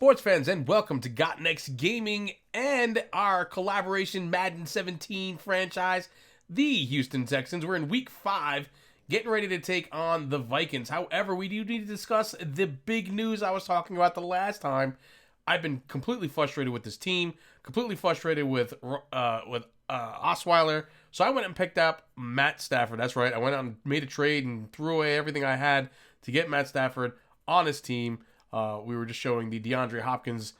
sports fans, and welcome to Got Next Gaming and our collaboration Madden 17 franchise, the Houston Texans. We're in week 5, getting ready to take on the Vikings. However, we do need to discuss the big news I was talking about the last time. I've been completely frustrated with this team, completely frustrated with Osweiler. So I went and picked up Matt Stafford. That's right. I went out and made a trade and threw away everything I had to get Matt Stafford on his team. We were just showing the DeAndre Hopkins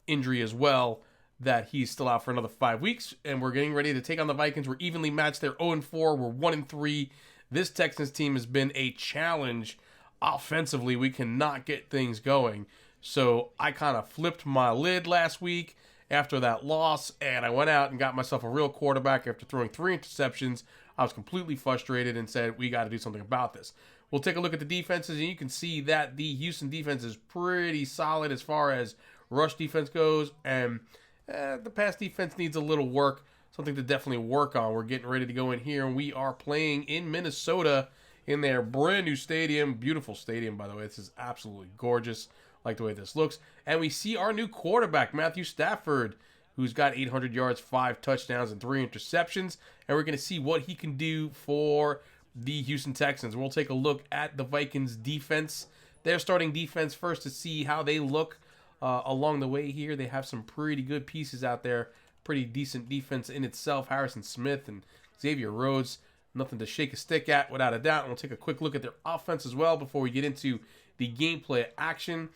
injury as well, that he's still out for another 5 weeks, and we're getting ready to take on the Vikings. We're evenly matched. They're 0-4. We're 1-3. This Texans team has been a challenge offensively. We cannot get things going. So I kind of flipped my lid last week after that loss, and I went out and got myself a real quarterback after throwing 3 interceptions. I was completely frustrated and said, we got to do something about this. We'll take a look at the defenses, and you can see that the Houston defense is pretty solid as far as rush defense goes, and the pass defense needs a little work, something to definitely work on. We're getting ready to go in here, and we are playing in Minnesota in their brand new stadium. Beautiful stadium, by the way. This is absolutely gorgeous. I like the way this looks. And we see our new quarterback, Matthew Stafford, who's got 800 yards, 5 touchdowns, and 3 interceptions, and we're going to see what he can do for the Houston Texans. We'll take a look at the Vikings defense, their starting defense first, to see how they look along the way here. They have some pretty good pieces out there, pretty decent defense in itself. Harrison Smith and Xavier Rhodes, nothing to shake a stick at without a doubt. And we'll take a quick look at their offense as well before we get into the gameplay action.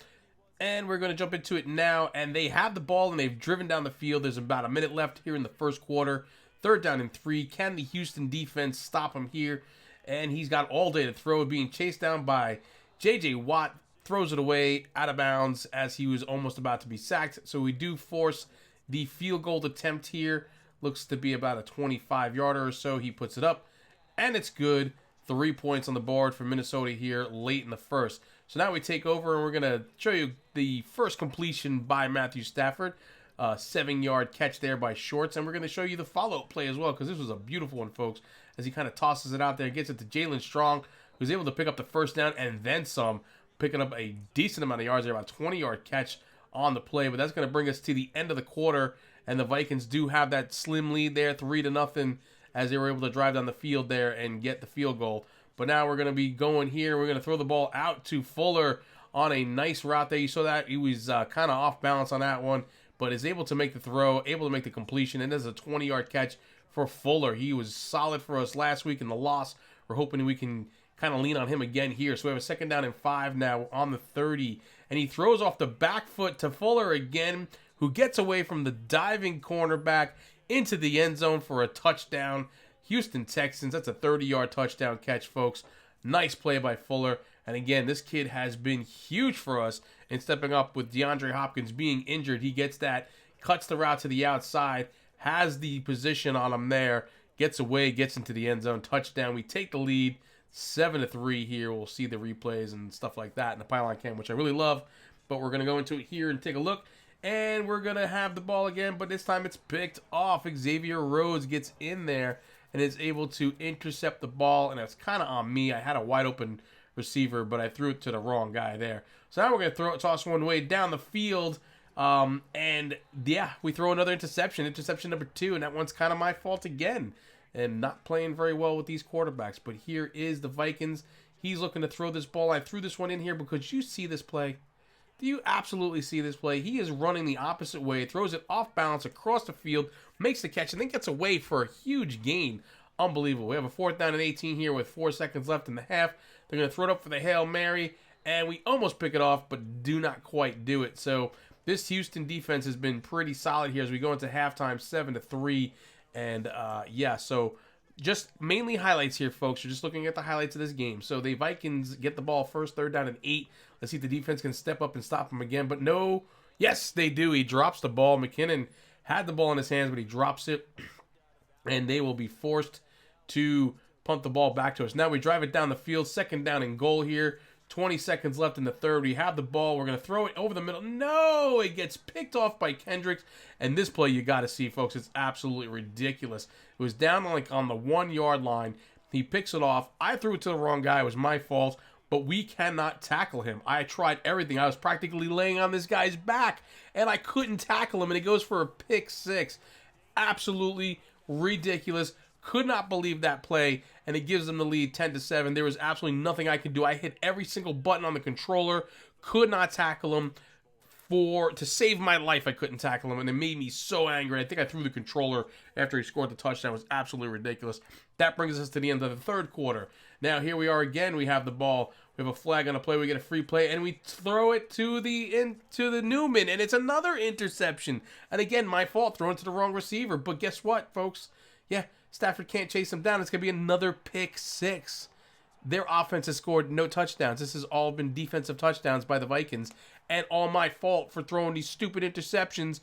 And we're going to jump into it now. And they have the ball and they've driven down the field. There's about a minute left here in the first quarter. 3rd down and 3. Can the Houston defense stop him here? And he's got all day to throw, being chased down by J.J. Watt. Throws it away out of bounds as he was almost about to be sacked. So we do force the field goal attempt here. Looks to be about a 25-yarder or so. He puts it up, and it's good. 3 points on the board for Minnesota here late in the first. So now we take over, and we're going to show you the first completion by Matthew Stafford. 7-yard catch there by Shorts, and we're going to show you the follow-up play as well, because this was a beautiful one, folks, as he kind of tosses it out there, gets it to Jalen Strong, who's able to pick up the first down and then some, picking up a decent amount of yards there, about a 20-yard catch on the play. But that's going to bring us to the end of the quarter, and the Vikings do have that slim lead there, 3-0, as they were able to drive down the field there and get the field goal. But now we're going to be going here. We're going to throw the ball out to Fuller on a nice route there. You saw that he was kind of off balance on that one, but is able to make the throw, able to make the completion, and there's a 20-yard catch for Fuller. He was solid for us last week in the loss. We're hoping we can kind of lean on him again here. So we have a 2nd down and 5 now on the 30, and he throws off the back foot to Fuller again, who gets away from the diving cornerback into the end zone for a touchdown. Houston Texans, that's a 30-yard touchdown catch, folks. Nice play by Fuller. And again, this kid has been huge for us in stepping up with DeAndre Hopkins being injured. He gets that, cuts the route to the outside, has the position on him there, gets away, gets into the end zone, touchdown. We take the lead, 7-3 here. We'll see the replays and stuff like that in the pylon cam, which I really love. But we're going to go into it here and take a look. And we're going to have the ball again, but this time it's picked off. Xavier Rhodes gets in there and is able to intercept the ball, and it's kind of on me. I had a wide open receiver, but I threw it to the wrong guy there. So now we're going to toss one way down the field, and yeah, we throw another interception number 2, and that one's kind of my fault again, and not playing very well with these quarterbacks. But here is the Vikings. He's looking to throw this ball. I threw this one in here because you see this play. Do you absolutely see this play? He is running the opposite way, throws it off balance across the field, makes the catch, and then gets away for a huge gain. Unbelievable. We have a 4th down and 18 here with 4 seconds left in the half. They're going to throw it up for the Hail Mary, and we almost pick it off, but do not quite do it. So this Houston defense has been pretty solid here as we go into halftime, 7-3. And yeah, so just mainly highlights here, folks. You're just looking at the highlights of this game. So the Vikings get the ball first, 3rd down and 8. Let's see if the defense can step up and stop him again. But no, yes, they do. He drops the ball. McKinnon had the ball in his hands, but he drops it. And they will be forced to punt the ball back to us. Now we drive it down the field. 2nd down and goal here. 20 seconds left in the third. We have the ball. We're going to throw it over the middle. No, it gets picked off by Kendricks. And this play you got to see, folks. It's absolutely ridiculous. It was down like on the 1-yard line. He picks it off. I threw it to the wrong guy. It was my fault. but we cannot tackle him. I tried everything. I was practically laying on this guy's back, and I couldn't tackle him, and he goes for a pick six. Absolutely ridiculous. Could not believe that play, and it gives them the lead 10-7. There was absolutely nothing I could do. I hit every single button on the controller, could not tackle him. To save my life, I couldn't tackle him, and it made me so angry. I think I threw the controller after he scored the touchdown. It was absolutely ridiculous. That brings us to the end of the third quarter. Now, here we are again. We have the ball. We have a flag on a play. We get a free play, and we throw it to the Newman, and it's another interception. And again, my fault, throwing to the wrong receiver. But guess what, folks? Yeah, Stafford can't chase him down. It's going to be another pick six. Their offense has scored no touchdowns. This has all been defensive touchdowns by the Vikings, and all my fault for throwing these stupid interceptions.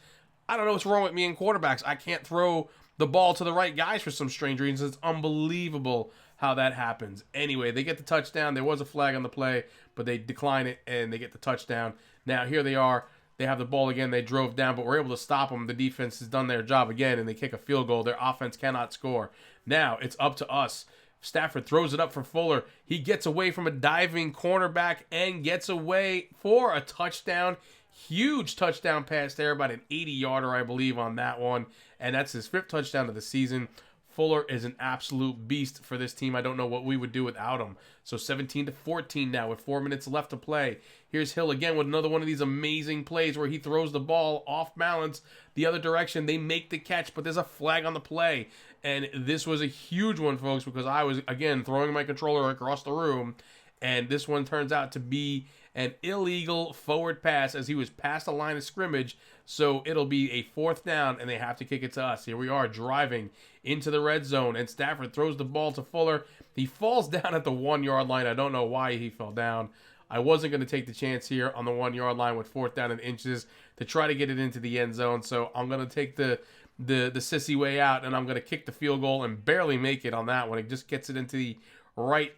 I don't know what's wrong with me and quarterbacks. I can't throw the ball to the right guys for some strange reason. It's unbelievable how that happens. Anyway, they get the touchdown. There was a flag on the play, but they decline it, and they get the touchdown. Now, here they are. They have the ball again. They drove down, but we're able to stop them. The defense has done their job again, and they kick a field goal. Their offense cannot score. Now, it's up to us. Stafford throws it up for Fuller. He gets away from a diving cornerback and gets away for a touchdown. Huge touchdown pass there, about an 80-yarder, I believe, on that one. And that's his 5th touchdown of the season. Fuller is an absolute beast for this team. I don't know what we would do without him. So 17-14 now with 4 minutes left to play. Here's Hill again with another one of these amazing plays where he throws the ball off balance the other direction. They make the catch, but there's a flag on the play. And this was a huge one, folks, because I was, again, throwing my controller across the room. And this one turns out to be an illegal forward pass as he was past the line of scrimmage. So it'll be a 4th down, and they have to kick it to us. Here we are driving into the red zone, and Stafford throws the ball to Fuller. He falls down at the 1-yard line. I don't know why he fell down. I wasn't going to take the chance here on the 1-yard line with 4th down and inches to try to get it into the end zone. So I'm going to take the sissy way out, and I'm going to kick the field goal and barely make it on that one. It just gets it into the right,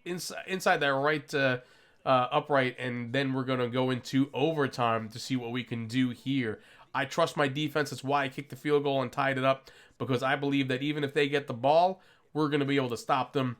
inside that right upright, and then we're going to go into overtime to see what we can do here. I trust my defense. That's why I kicked the field goal and tied it up, because I believe that even if they get the ball, we're going to be able to stop them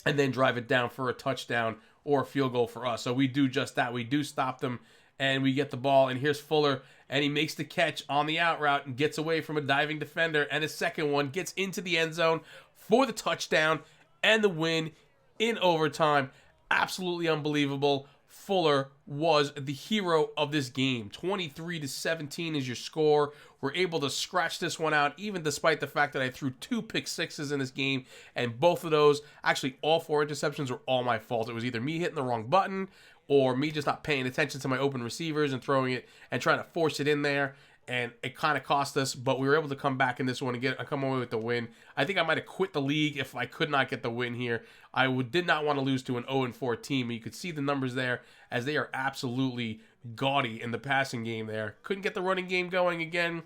and then drive it down for a touchdown or a field goal for us. So we do just that. We do stop them, and we get the ball, and here's Fuller, and he makes the catch on the out route and gets away from a diving defender, and his second one gets into the end zone for the touchdown and the win in overtime. Absolutely unbelievable. Fuller was the hero of this game. 23-17 is your score. We're able to scratch this one out, even despite the fact that I threw 2 pick sixes in this game, and both of those, actually all 4 interceptions, were all my fault. It was either me hitting the wrong button or me just not paying attention to my open receivers and throwing it and trying to force it in there. And it kind of cost us, but we were able to come back in this one and come away with the win. I think I might have quit the league if I could not get the win here. I did not want to lose to an 0-4 team. You could see the numbers there as they are absolutely gaudy in the passing game there. Couldn't get the running game going again.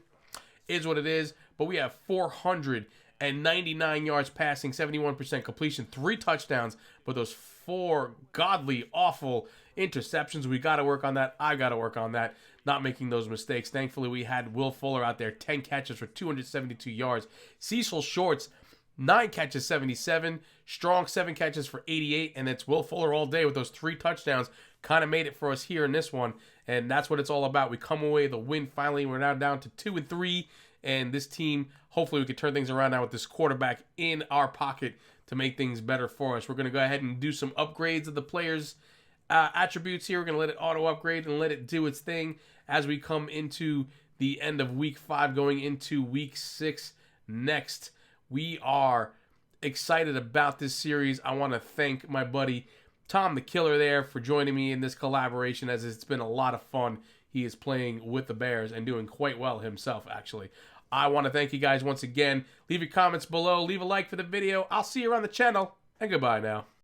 Is what it is. But we have 499 yards passing, 71% completion, 3 touchdowns, but those 4 godly, awful interceptions. We got to work on that. I got to work on that. Not making those mistakes. Thankfully, we had Will Fuller out there, 10 catches for 272 yards. Cecil Shorts, 9 catches, 77. Strong, 7 catches for 88. And it's Will Fuller all day with those 3 touchdowns. Kind of made it for us here in this one. And that's what it's all about. We come away with the win finally. We're now down to 2-3. And this team, hopefully we can turn things around now with this quarterback in our pocket to make things better for us. We're going to go ahead and do some upgrades of the players' attributes here. We're going to let it auto upgrade and let it do its thing as we come into the end of week 5, going into week 6 next. We are excited about this series. I want to thank my buddy Tom the Killer there for joining me in this collaboration, as it's been a lot of fun. He is playing with the Bears and doing quite well himself, actually. I want to thank you guys once again. Leave your comments below. Leave a like for the video. I'll see you around the channel, and goodbye now.